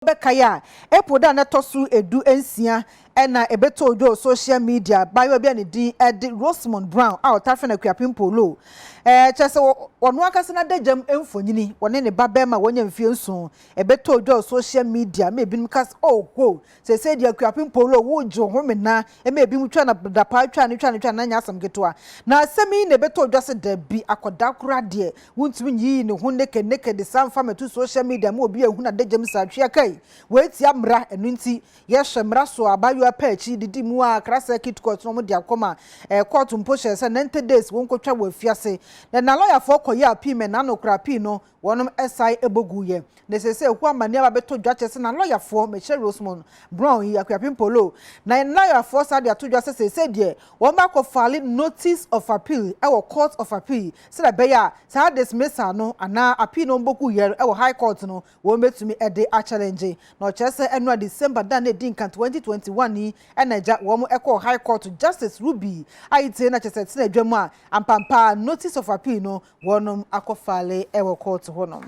Bekaya epoda na tosu edu ensia ena ebeto ojo social media bayo bia ne din Ed Rosemond Brown a otafe na kuapim polo chese wonu akase na dejam emfonyini wone ne babema wonya mfie nso ebeto ojo social media me binum kas go se dia kuapim polo wo jo homena e me binum twa na dapa twa ne na nya asam getoa na asemi ne beto ojo se da bi akoda kura de wontumi yi ne ho neke de samfa metu social media ma obi ehuna dejam sa twa kai weti amra enunti ye hwemra so abayo apachi didi mu a kra circuit court no mo dia koma court mposhe se 90 days won kotwa wafiase na lawyer for koye apime na no kra pi no wonom SI eboguye na sese ku amane abeto dwache se na lawyer for Meche Rosemond Brown yi akuapim polo na lawyer for sa dia to dwache se de won ba ko file notice of appeal e wo court of appeal se da beya sa dismissal no ana appeal no mboku ye e wo high court no won betumi e de a challenge na chese enu December dan e din kan 2021 ni enaja wo eko high court Justice Ruby aite na chese tena dwamu a ampampa notice of appeal no wonom akofale e wo court honom.